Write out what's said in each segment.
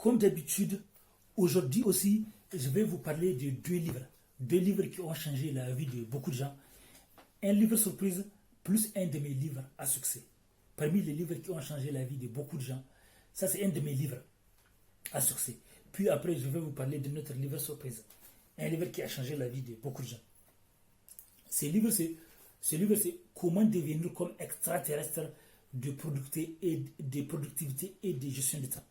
comme d'habitude, aujourd'hui aussi, je vais vous parler de deux livres qui ont changé la vie de beaucoup de gens. Un livre surprise plus un de mes livres à succès. Parmi les livres qui ont changé la vie de beaucoup de gens, ça c'est un de mes livres à succès. Puis après, je vais vous parler de notre livre surprise. Un livre qui a changé la vie de beaucoup de gens. Ce livre, c'est Comment devenir comme extraterrestre de productivité et de gestion de temps.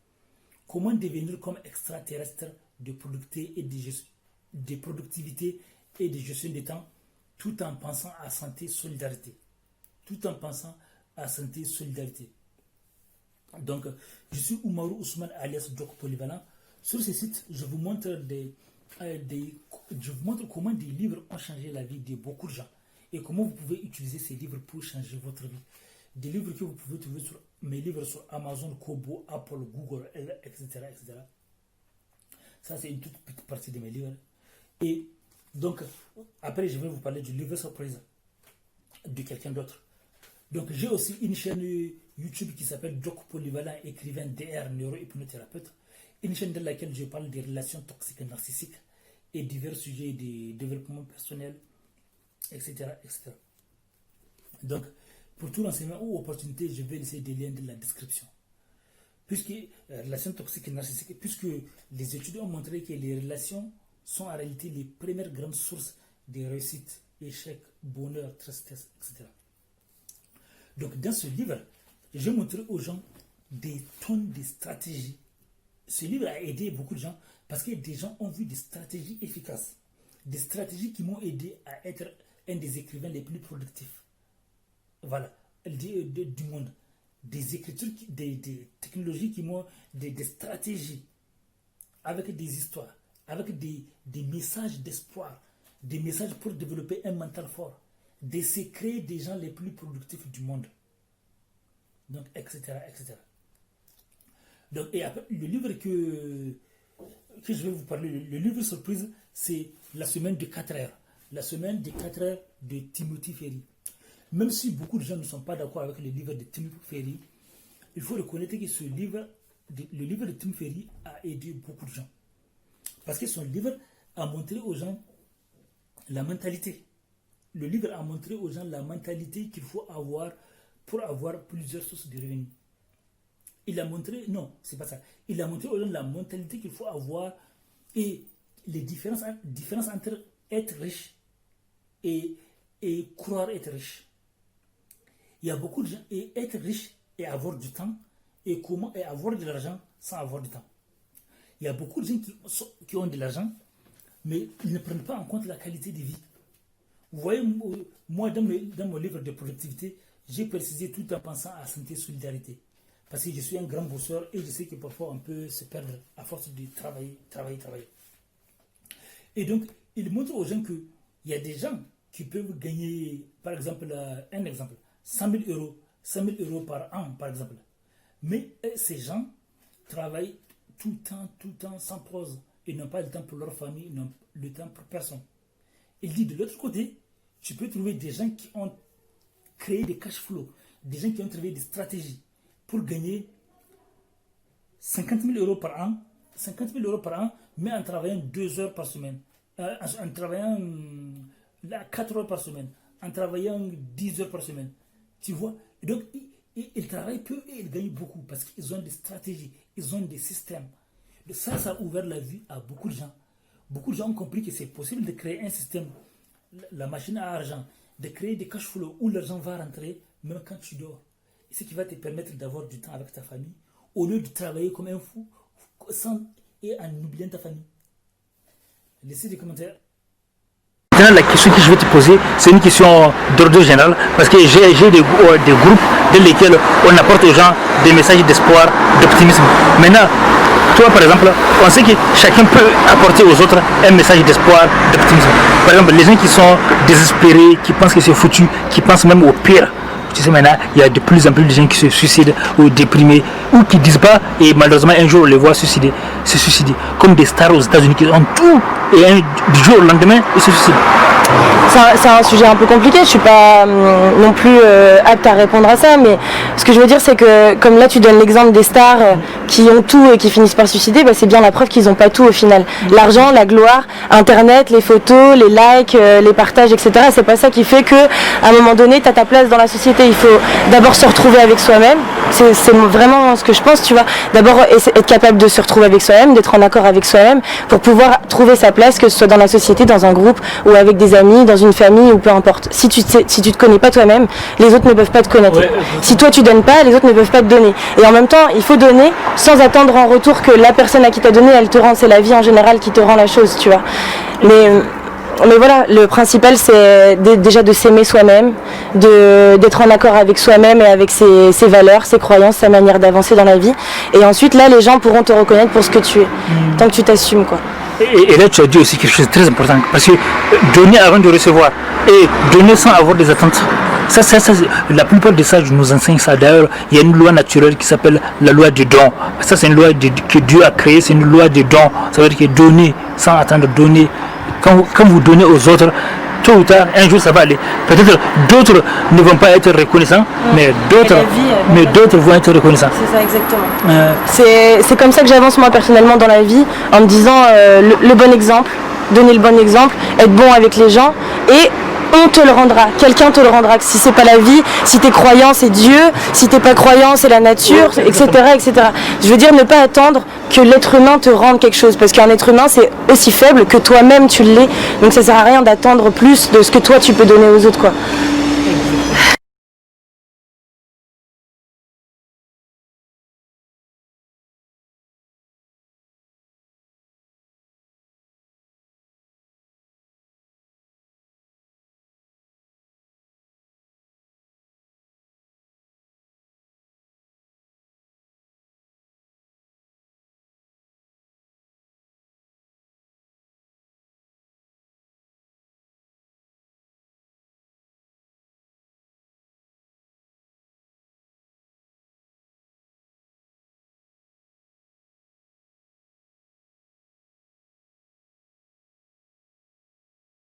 Comment devenir comme extraterrestre de productivité et de gestion de temps tout en pensant à santé, solidarité. Tout en pensant à santé, solidarité. Donc, je suis Oumarou Ousmane alias Doc Polyvalent. Sur ce site, je vous montre comment des livres ont changé la vie de beaucoup de gens et comment vous pouvez utiliser ces livres pour changer votre vie. Des livres que vous pouvez trouver sur mes livres sur Amazon, Kobo, Apple, Google, etc. etc. Ça, c'est une toute petite partie de mes livres. Et donc, après, je vais vous parler du livre surprise de quelqu'un d'autre. Donc, j'ai aussi une chaîne YouTube qui s'appelle Doc Polyvalent, écrivain DR, neurohypnothérapeute. Une chaîne dans laquelle je parle des relations toxiques et narcissiques et divers sujets de développement personnel, etc. etc. Donc, pour tout renseignement ou opportunité, je vais laisser des liens dans la description. Puisque relations toxiques et narcissiques, puisque les études ont montré que les relations sont en réalité les premières grandes sources de réussite, échec, bonheur, tristesse, etc. Donc, dans ce livre, je vais montrer aux gens des tonnes de stratégies. Ce livre a aidé beaucoup de gens parce que des gens ont vu des stratégies efficaces. Des stratégies qui m'ont aidé à être un des écrivains les plus productifs. Voilà, du monde. Des écritures, des technologies qui m'ont, des stratégies avec des histoires, avec des messages d'espoir, des messages pour développer un mental fort, des secrets des gens les plus productifs du monde. Donc, etc. etc. Donc, et après, le livre que je vais vous parler, le livre surprise, c'est La semaine de 4 heures. La semaine de 4 heures de Timothy Ferry. Même si beaucoup de gens ne sont pas d'accord avec le livre de Timothy Ferry, il faut reconnaître que le livre de Tim Ferry a aidé beaucoup de gens. Parce que son livre a montré aux gens la mentalité. Le livre a montré aux gens la mentalité qu'il faut avoir pour avoir plusieurs sources de revenus. Il a montré, non, c'est pas ça. Il a montré aux gens la mentalité qu'il faut avoir et les différences entre être riche et croire être riche. Il y a beaucoup de gens, et être riche et avoir du temps, et comment et avoir de l'argent sans avoir du temps. Il y a beaucoup de gens qui ont de l'argent, mais ils ne prennent pas en compte la qualité de vie. Vous voyez, moi, dans mon livre de productivité, j'ai précisé tout en pensant à santé, solidarité. Parce que je suis un grand bosseur et je sais que parfois on peut se perdre à force de travailler. Et donc, il montre aux gens qu'il y a des gens qui peuvent gagner, par exemple, 100 000 euros par an, par exemple. Mais ces gens travaillent tout le temps, sans pause. Ils n'ont pas le temps pour leur famille, ils n'ont le temps pour personne. Il dit de l'autre côté, tu peux trouver des gens qui ont créé des cash flows, des gens qui ont trouvé des stratégies pour gagner 50 000 euros par an, mais en travaillant 2 heures par semaine, en travaillant 4 heures par semaine, en travaillant 10 heures par semaine. Tu vois? Donc, ils travaillent peu et ils gagnent beaucoup parce qu'ils ont des stratégies, ils ont des systèmes. Ça a ouvert la vie à beaucoup de gens. Beaucoup de gens ont compris que c'est possible de créer un système, la machine à argent, de créer des cash flows où l'argent va rentrer même quand tu dors. Et ce qui va te permettre d'avoir du temps avec ta famille au lieu de travailler comme un fou et en oubliant ta famille. Laissez des commentaires. Maintenant, la question que je vais te poser, c'est une question d'ordre général parce que j'ai des groupes dans lesquels on apporte aux gens des messages d'espoir, d'optimisme. Maintenant, toi par exemple, on sait que chacun peut apporter aux autres un message d'espoir, d'optimisme. Par exemple, les gens qui sont désespérés, qui pensent que c'est foutu, qui pensent même au pire. Tu sais, maintenant, il y a de plus en plus de gens qui se suicident ou déprimés ou qui disent pas, et malheureusement un jour on les voit se suicider. Comme des stars aux États-Unis qui ont tout et du jour au lendemain ils se suicident. C'est un sujet un peu compliqué, je suis pas non plus apte à répondre à ça, mais ce que je veux dire c'est que comme là tu donnes l'exemple des stars qui ont tout et qui finissent par se suicider, c'est bien la preuve qu'ils n'ont pas tout au final. L'argent, la gloire, Internet, les photos, les likes, les partages, etc. C'est pas ça qui fait que, à un moment donné, tu as ta place dans la société. Il faut d'abord se retrouver avec soi-même. C'est vraiment ce que je pense, tu vois. D'abord être capable de se retrouver avec soi-même, d'être en accord avec soi-même, pour pouvoir trouver sa place, que ce soit dans la société, dans un groupe, ou avec des amis, dans une famille, ou peu importe. Si tu te connais pas toi-même, les autres ne peuvent pas te connaître. Ouais. Si toi tu donnes pas, les autres ne peuvent pas te donner. Et en même temps, il faut donner sans attendre en retour que la personne à qui t'a donné, elle te rend. C'est la vie en général qui te rend la chose, tu vois. Mais voilà, le principal c'est déjà de s'aimer soi-même, d'être en accord avec soi-même et avec ses valeurs, ses croyances, sa manière d'avancer dans la vie. Et ensuite là, les gens pourront te reconnaître pour ce que tu es, tant que tu t'assumes, quoi. Et là, tu as dit aussi quelque chose de très important, parce que donner avant de recevoir et donner sans avoir des attentes, ça, la plupart des sages nous enseignent ça. D'ailleurs, il y a une loi naturelle qui s'appelle la loi du don. Ça, c'est une loi que Dieu a créée, c'est une loi du don. Ça veut dire que donner sans attendre, donner. Quand vous donnez aux autres, tôt ou tard, un jour ça va aller. Peut-être d'autres ne vont pas être reconnaissants, mais d'autres vont être reconnaissants. C'est ça, exactement. C'est comme ça que j'avance moi personnellement dans la vie, en me disant le bon exemple, donner le bon exemple, être bon avec les gens, et on te le rendra, quelqu'un te le rendra. Si c'est pas la vie, si t'es croyant c'est Dieu, si t'es pas croyant c'est la nature, etc., etc. Je veux dire, ne pas attendre que l'être humain te rende quelque chose, parce qu'un être humain c'est aussi faible que toi-même tu l'es, donc ça sert à rien d'attendre plus de ce que toi tu peux donner aux autres, quoi.